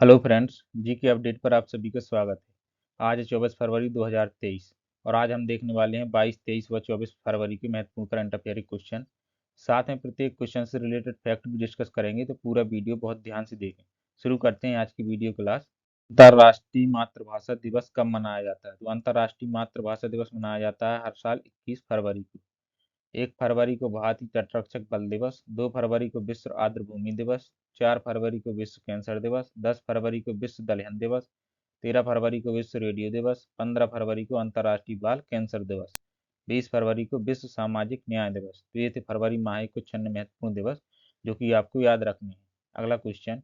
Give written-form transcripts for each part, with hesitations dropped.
Hello friends, जी के update पर आप सभी का स्वागत है। आज है 24 फरवरी 2023 और आज हम देखने वाले हैं 22, 23 व 24 फरवरी के महत्वपूर्ण करंट अफेयर क्वेश्चन। साथ में प्रत्येक क्वेश्चन से रिलेटेड फैक्ट भी डिस्कस करेंगे, तो पूरा वीडियो बहुत ध्यान से देखें। शुरू करते हैं आज की वीडियो क्लास। अंतर्राष्ट्रीय मातृभाषा दिवस कब मनाया जाता है? तो अंतर्राष्ट्रीय मातृभाषा दिवस मनाया जाता है हर साल 21 फरवरी को। 1 फरवरी को भारतीय तटरक्षक बल दिवस, 2 फरवरी को विश्व आर्द्र भूमि दिवस, 4 फरवरी को विश्व कैंसर दिवस, 10 फरवरी को विश्व दलहन दिवस, 13 फरवरी को विश्व रेडियो दिवस, 15 फरवरी को अंतर्राष्ट्रीय बाल कैंसर दिवस, 20 फरवरी को विश्व सामाजिक न्याय दिवस। तो ये थे फरवरी माह के कुछ अन्य महत्वपूर्ण दिवस जो कि आपको याद रखने हैं। अगला क्वेश्चन,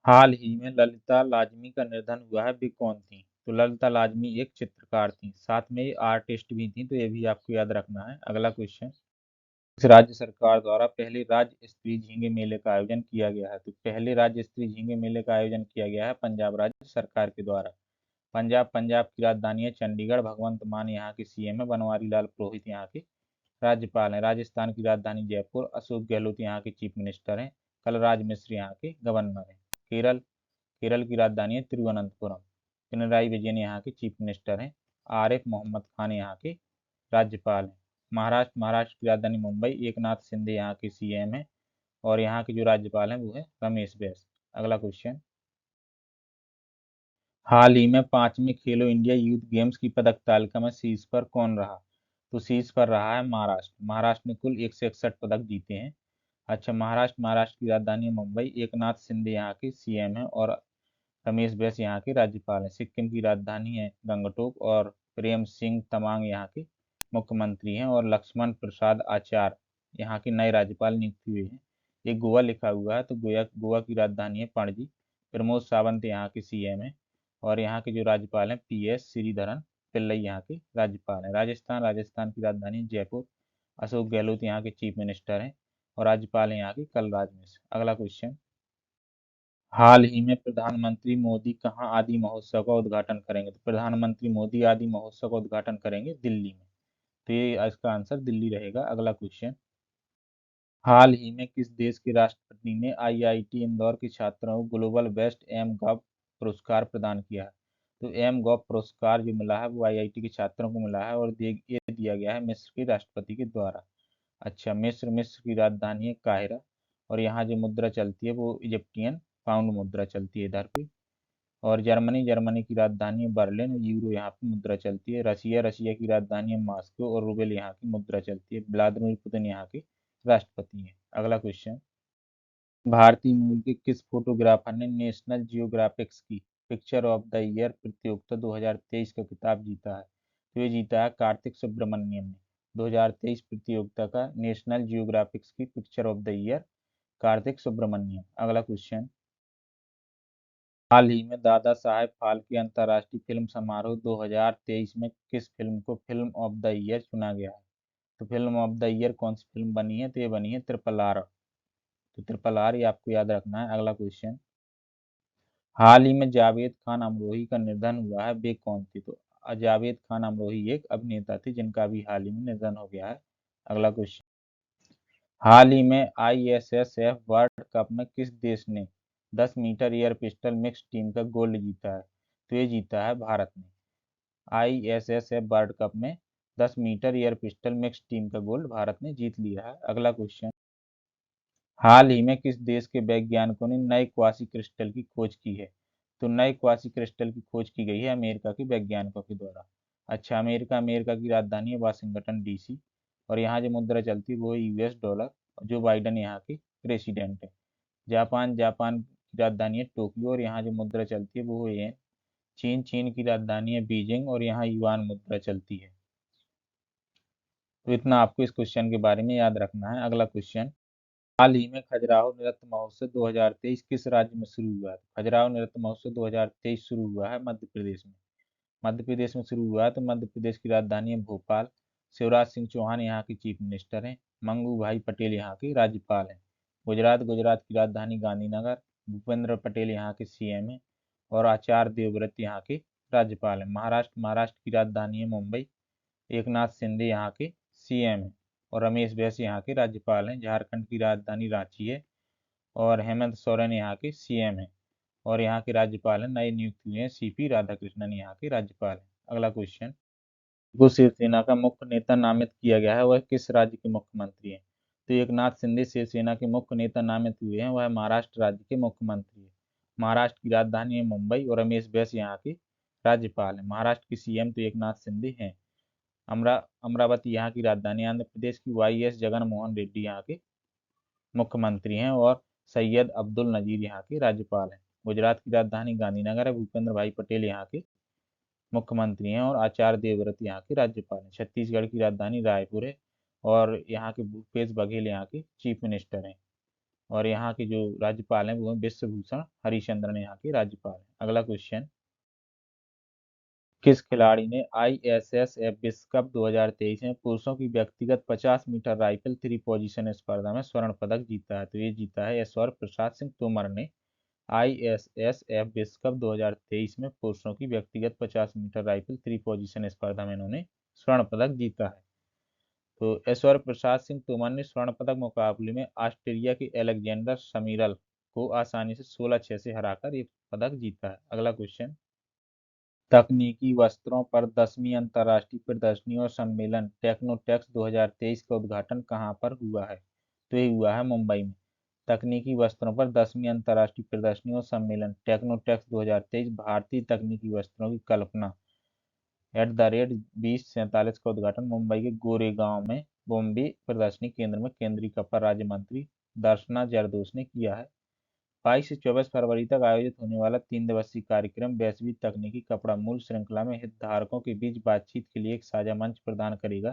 हाल ही में ललिता लाजमी का निधन हुआ है, वे कौन थी? तो ललिता लाजमी एक चित्रकार थी, साथ में आर्टिस्ट भी थी, तो ये भी आपको याद रखना है। अगला क्वेश्चन, राज्य सरकार द्वारा पहले राज्य स्तरीय झींगे मेले का आयोजन किया गया है? तो पहले राज्य स्तरीय झींगे मेले का आयोजन किया गया है पंजाब राज्य सरकार के द्वारा। पंजाब की राजधानी है चंडीगढ़। भगवंत मान यहाँ के सीएम है। बनवारी लाल पुरोहित यहाँ के राज्यपाल हैं। राजस्थान की राजधानी जयपुर। अशोक गहलोत यहाँ के चीफ मिनिस्टर हैं। कलराज मिश्र यहाँ के गवर्नर हैं। केरल की राजधानी है तिरुवनंतपुरम। पिनराई विजयन यहाँ के चीफ मिनिस्टर हैं। आरिफ मोहम्मद खान यहाँ के राज्यपाल हैं। महाराष्ट्र की राजधानी मुंबई। एकनाथ शिंदे यहाँ के सीएम हैं और यहाँ के जो राज्यपाल हैं वो है रमेश बैस। अगला क्वेश्चन, हाल ही में 5वें खेलो इंडिया यूथ गेम्स की पदक तालिका में शीर्ष पर कौन रहा? तो शीर्ष पर रहा है महाराष्ट्र। महाराष्ट्र ने कुल 161 पदक जीते हैं। अच्छा, महाराष्ट्र की राजधानी है मुंबई। एकनाथ शिंदे यहाँ के सीएम हैं और रमेश बैस यहाँ के राज्यपाल हैं। सिक्किम की राजधानी है गंगटोक और प्रेम सिंह तमांग यहाँ के मुख्यमंत्री हैं और लक्ष्मण प्रसाद आचार्य यहाँ के नए राज्यपाल नियुक्त हुए हैं। एक गोवा लिखा हुआ है, तो गोवा की राजधानी है पणजी। प्रमोद सावंत यहाँ के सीएम हैं और यहाँ के जो राज्यपाल हैं पीएस श्रीधरन पिल्लई यहाँ के राज्यपाल हैं। राजस्थान की राजधानी है जयपुर। अशोक गहलोत यहाँ के चीफ मिनिस्टर हैं और राज्यपाल हैं यहाँ के कलराज मिश्र। अगला क्वेश्चन, हाल ही में प्रधानमंत्री मोदी कहाँ आदि महोत्सव का उद्घाटन करेंगे? तो प्रधानमंत्री मोदी आदि महोत्सव का उद्घाटन करेंगे दिल्ली में। तो ये इसका आंसर दिल्ली रहेगा। अगला क्वेश्चन, हाल ही में किस देश के राष्ट्रपति ने आईआईटी इंदौर के छात्रों को ग्लोबल बेस्ट एम गॉव पुरस्कार प्रदान किया है? तो एम गॉव पुरस्कार जो मिला है वो आईआईटी के छात्रों को मिला है और ये दिया गया है मिस्र के राष्ट्रपति के द्वारा। अच्छा, मिस्र की राजधानी है काहिरा और यहाँ जो मुद्रा चलती है वो इजिप्टियन पाउंड मुद्रा चलती है इधर पे। और जर्मनी की राजधानी है बर्लिन। यूरो यहाँ की मुद्रा चलती है। रशिया की राजधानी है मॉस्को और रूबेल यहाँ की मुद्रा चलती है। व्लादिमीर पुतिन यहाँ के राष्ट्रपति हैं। अगला क्वेश्चन, भारतीय मूल के किस फोटोग्राफर ने नेशनल जियोग्राफिक्स की पिक्चर ऑफ द ईयर प्रतियोगिता 2023 का खिताब जीता है? तो ये जीता है कार्तिक सुब्रमण्यम ने। 2023 प्रतियोगिता का नेशनल जियोग्राफिक्स की picture of the year Kartik Subramaniam. अगला क्वेश्चन, हाल ही में दादा साहेब फाल्के अंतर्राष्ट्रीय फिल्म समारोह 2023 में किस फिल्म को फिल्म ऑफ द ईयर चुना गया है? तो फिल्म ऑफ द ईयर कौन सी फिल्म बनी है? तो ये बनी है ट्रिपल आर। तो ट्रिपल आर ये आपको याद रखना है। अगला क्वेश्चन, हाल ही में जावेद खान अमरोही का निधन हुआ है, वे कौन थे? तो जावेद खान अमरोही एक अभिनेता थे जिनका भी हाल ही में निधन हो गया है। अगला क्वेश्चन, हाल ही में आईएसएसएफ वर्ल्ड कप में किस देश ने 10 metre air pistol mix team का गोल्ड जीता है? तो ये जीता है भारत ने। आईएसएसएफ वर्ल्ड कप में 10 metre air pistol mix team का गोल्ड भारत ने जीत लिया है। अगला क्वेश्चन, हाल ही में किस देश के वैज्ञानिकों ने नए क्वासी क्रिस्टल की खोज की है? तो नए क्वासी क्रिस्टल की खोज की गई है अमेरिका के वैज्ञानिकों के द्वारा। अच्छा, अमेरिका की राजधानी है वाशिंगटन डीसी और यहाँ जो मुद्रा चलती है वो है यूएस डॉलर। जो बाइडन यहाँ के प्रेसिडेंट है। जापान की राजधानी है टोक्यो और यहाँ जो मुद्रा चलती है वो है येन। चीन की राजधानी है बीजिंग और यहाँ युआन मुद्रा चलती है। तो इतना आपको इस क्वेश्चन के बारे में याद रखना है। अगला क्वेश्चन, हाल ही में खजुराहो नृत्य महोत्सव 2023 किस राज्य में शुरू हुआ है? खजुराहो नृत्य महोत्सव 2023 शुरू हुआ है मध्य प्रदेश में। मध्य प्रदेश में शुरू हुआ है, तो मध्य प्रदेश की राजधानी है भोपाल। शिवराज सिंह चौहान यहाँ के चीफ मिनिस्टर हैं। मंगू भाई पटेल यहाँ के राज्यपाल हैं। गुजरात की राजधानी गांधीनगर। भूपेंद्र पटेल यहाँ के सीएम हैं और आचार्य देवव्रत यहाँ के राज्यपाल हैं। महाराष्ट्र की राजधानी है मुंबई। एकनाथ शिंदे यहाँ के सीएम हैं और रमेश बैस यहाँ के राज्यपाल हैं। झारखंड की राजधानी रांची है और हेमंत सोरेन यहाँ के सीएम हैं। और यहाँ के राज्यपाल हैं, नए नियुक्त हुए हैं, सीपी राधाकृष्णन यहाँ के राज्यपाल हैं। अगला क्वेश्चन, को शिवसेना का मुख्य नेता नामित किया गया है, वह किस राज्य के मुख्यमंत्री हैं? तो एकनाथ शिंदे शिवसेना के मुख्य नेता नामित हुए हैं, वह महाराष्ट्र राज्य के मुख्यमंत्री है। महाराष्ट्र की राजधानी है मुंबई और रमेश बैस यहाँ के राज्यपाल हैं। महाराष्ट्र के सीएम तो एकनाथ शिंदे हैं। अमरावती यहाँ की राजधानी, आंध्र प्रदेश की। वाईएस जगन मोहन रेड्डी यहाँ के मुख्यमंत्री हैं और सैयद अब्दुल नजीर यहाँ के राज्यपाल हैं। गुजरात की राजधानी गांधीनगर है। भूपेंद्र भाई पटेल यहाँ के मुख्यमंत्री हैं और आचार्य देवव्रत यहाँ के राज्यपाल हैं। छत्तीसगढ़ की राजधानी रायपुर है और यहाँ के भूपेश बघेल यहाँ के चीफ मिनिस्टर हैं। और यहाँ के जो राज्यपाल हैं वो हैं विश्वभूषण हरिचंद्रन यहाँ के राज्यपाल हैं। अगला क्वेश्चन, किस खिलाड़ी ने आईएसएसएफ विश्व कप 2023 में पुरुषों की व्यक्तिगत 50 मीटर राइफल थ्री पोजीशन स्पर्धा में स्वर्ण पदक जीता है? तो ये जीता है ऐश्वर्य प्रसाद सिंह तोमर ने। आईएसएसएफ विश्व कप 2023 में पुरुषों की व्यक्तिगत 50 मीटर राइफल थ्री पोजीशन स्पर्धा में इन्होंने स्वर्ण पदक जीता है। तो ऐश्वर्य प्रसाद सिंह तोमर ने स्वर्ण पदक मुकाबले में ऑस्ट्रेलिया के एलेक्जेंडर समीरल को आसानी से 16-6 से हराकर ये पदक जीता है। अगला क्वेश्चन, तकनीकी वस्त्रों पर 10वीं अंतर्राष्ट्रीय प्रदर्शनी और सम्मेलन टेक्नोटेक्स 2023 का उद्घाटन कहाँ पर हुआ है? तो ये हुआ है मुंबई में। तकनीकी वस्त्रों पर 10वीं अंतर्राष्ट्रीय प्रदर्शनी और सम्मेलन टेक्नोटेक्स 2023 भारतीय तकनीकी वस्त्रों की कल्पना @2047 का उद्घाटन मुंबई के गोरेगांव में बॉम्बे प्रदर्शनी केंद्र में केंद्रीय कपड़ा राज्य मंत्री दर्शना जरदोश ने किया है। 22 से 24 फरवरी तक आयोजित होने वाला 3 दिवसीय कार्यक्रम वैश्विक तकनीकी कपड़ा मूल्य श्रृंखला में हितधारकों के बीच बातचीत के लिए एक साझा मंच प्रदान करेगा।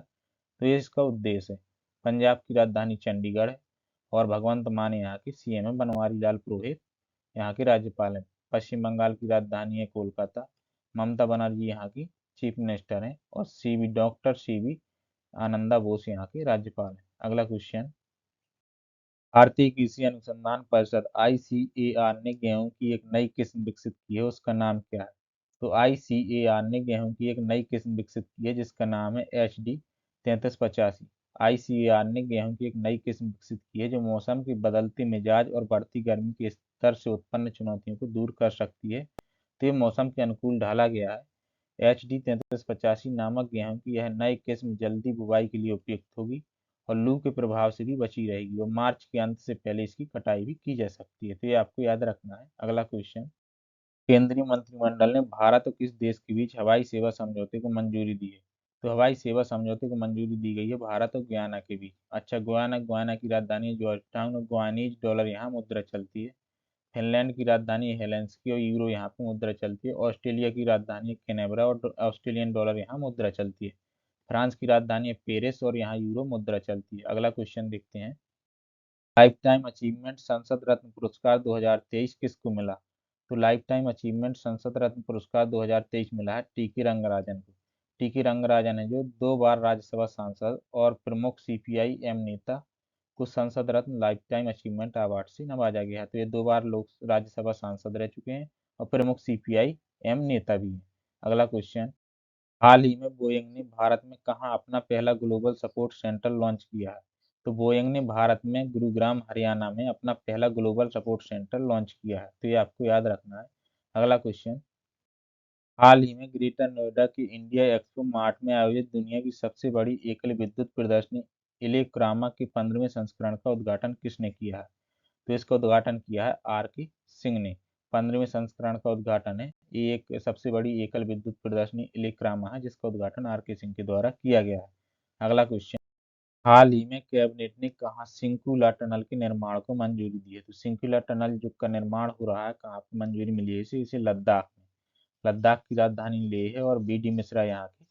तो ये इसका उद्देश्य है। पंजाब की राजधानी चंडीगढ़ है और भगवंत मान यहाँ के सीएम है। बनवारी लाल पुरोहित यहाँ के राज्यपाल हैं। पश्चिम बंगाल की राजधानी है कोलकाता। ममता बनर्जी यहाँ की चीफ मिनिस्टर हैं और डॉक्टर सीवी आनंदा बोस यहाँ के राज्यपाल हैं। अगला क्वेश्चन, भारतीय कृषि अनुसंधान परिषद आईसीएआर ने गेहूं की एक नई किस्म विकसित की है, उसका नाम क्या है? तो आईसीएआर ने गेहूं की एक नई किस्म विकसित की है जिसका नाम है HD 3385। आईसीएआर ने गेहूं की एक नई किस्म विकसित की है जो मौसम के बदलते मिजाज और बढ़ती गर्मी के स्तर से उत्पन्न चुनौतियों को दूर कर सकती है। तो ये मौसम के अनुकूल ढाला गया है। HD 3385 नामक गेहूं की यह नई किस्म जल्दी बुवाई के लिए उपयुक्त होगी और लू के प्रभाव से भी बची रहेगी और मार्च के अंत से पहले इसकी कटाई भी की जा सकती है। तो ये आपको याद रखना है। अगला क्वेश्चन, केंद्रीय मंत्रिमंडल ने भारत और किस देश के बीच हवाई सेवा समझौते को मंजूरी दी है? तो हवाई सेवा समझौते को मंजूरी दी गई है भारत और गुयाना के बीच। अच्छा, गुयाना की राजधानी है जॉर्ज टाउन और गुयानीज डॉलर यहाँ मुद्रा चलती है। फिनलैंड की राजधानी है हेलेंसिकी और यूरो यहाँ पे मुद्रा चलती है। ऑस्ट्रेलिया की राजधानी है कैनबरा और ऑस्ट्रेलियन डॉलर यहाँ मुद्रा चलती है। फ्रांस की राजधानी है पेरिस और यहाँ यूरो मुद्रा चलती है। अगला क्वेश्चन देखते हैं, लाइफ टाइम अचीवमेंट संसद रत्न पुरस्कार 2023 किसको मिला? तो लाइफ टाइम अचीवमेंट संसद रत्न पुरस्कार 2023 मिला है टीके रंगराजन को। टीके रंगराजन है जो 2 बार राज्यसभा सांसद और प्रमुख सीपीआई एम नेता को संसद रत्न लाइफ टाइम अचीवमेंट अवार्ड से नवाजा गया है। तो ये 2 बार लोक राज्यसभा सांसद रह चुके हैं और प्रमुख सीपीआई एम नेता भी हैं। अगला क्वेश्चन, हाल ही में बोइंग ने भारत में कहाँ अपना पहला ग्लोबल सपोर्ट सेंटर लॉन्च किया है? तो बोइंग ने भारत में गुरुग्राम हरियाणा में अपना पहला ग्लोबल सपोर्ट सेंटर लॉन्च किया है। तो ये आपको याद रखना है। अगला क्वेश्चन, हाल ही में ग्रेटर नोएडा के इंडिया एक्सपो मार्ट में आयोजित दुनिया की सबसे बड़ी एकल विद्युत प्रदर्शनी इलेक्रामा के 15वें संस्करण का उद्घाटन किसने किया है? तो इसका उद्घाटन किया है R.K. सिंह ने। 15वें संस्करण का उद्घाटन है। ये एक सबसे बड़ी एकल विद्युत प्रदर्शनी इलेक्रामा है जिसका उद्घाटन R.K. सिंह के द्वारा किया गया है। अगला क्वेश्चन, हाल ही में कैबिनेट ने कहा सिंकुला टनल के निर्माण को मंजूरी दी है? तो सिंकुला टनल जो का निर्माण हो रहा है कहाँ पर मंजूरी मिली है इसे लद्दाख में। लद्दाख की राजधानी लेह है और BD मिश्रा यहाँ के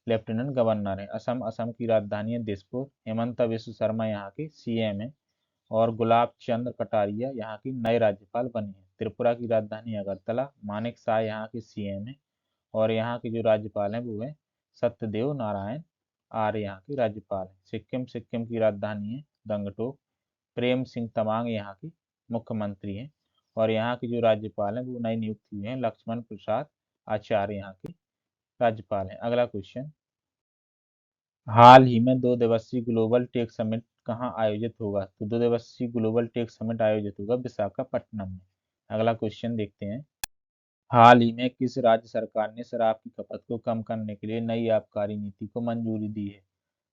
लेफ्टिनेंट गवर्नर है। असम की राजधानी है दिसपुर। हेमंता विश्व शर्मा यहाँ के सीएम है और गुलाब चंद्र कटारिया यहाँ की नए राज्यपाल बने हैं। त्रिपुरा की राजधानी अगरतला। मानेक शाह यहाँ के सीएम हैं और यहाँ के जो राज्यपाल हैं वो हैं सत्यदेव नारायण आर्य यहाँ के राज्यपाल हैं। सिक्किम की राजधानी है गंगटोक। प्रेम सिंह तमांग यहाँ के मुख्यमंत्री हैं और यहाँ के जो राज्यपाल हैं वो नए नियुक्त हुए हैं। लक्ष्मण प्रसाद आचार्य यहाँ के राज्यपाल हैं। अगला क्वेश्चन, हाल ही में 2 दिवसीय ग्लोबल टेक समिट कहाँ आयोजित होगा? तो 2 दिवसीय ग्लोबल टेक समिट आयोजित होगा विशाखापट्टनम में। अगला क्वेश्चन देखते हैं। हाल ही में किस राज्य सरकार ने शराब की खपत को कम करने के लिए नई आबकारी नीति को मंजूरी दी है?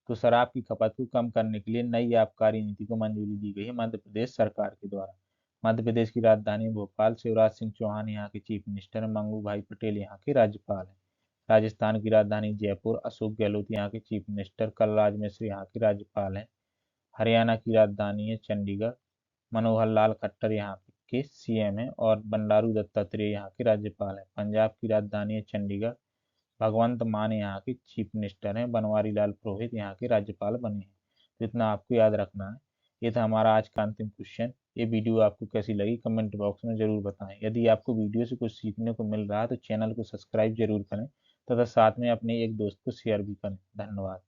तो शराब की खपत को कम करने के लिए नई आबकारी नीति को मंजूरी दी गई है मध्य प्रदेश सरकार के द्वारा। मध्य प्रदेश की राजधानी भोपाल, शिवराज सिंह चौहान यहाँ के चीफ मिनिस्टर हैं, मंगू भाई पटेल यहाँ के राज्यपाल हैं। राजस्थान की राजधानी जयपुर, अशोक गहलोत यहाँ के चीफ मिनिस्टर, कलराज मिश्र यहाँ के राज्यपाल हैं। हरियाणा की राजधानी है चंडीगढ़, मनोहर लाल खट्टर यहाँ के सीएम हैं और बंडारू दत्तात्रेय यहाँ के राज्यपाल हैं। पंजाब की राजधानी है चंडीगढ़, भगवंत मान यहाँ के चीफ मिनिस्टर हैं, बनवारी लाल पुरोहित यहाँ के राज्यपाल बने हैं। तो इतना आपको याद रखना है। ये था हमारा आज का अंतिम क्वेश्चन। ये वीडियो आपको कैसी लगी कमेंट बॉक्स में जरूर बताएं। यदि आपको वीडियो से कुछ सीखने को मिल रहा है तो चैनल को सब्सक्राइब जरूर करें तथा साथ में अपने एक दोस्त को शेयर भी करें। धन्यवाद।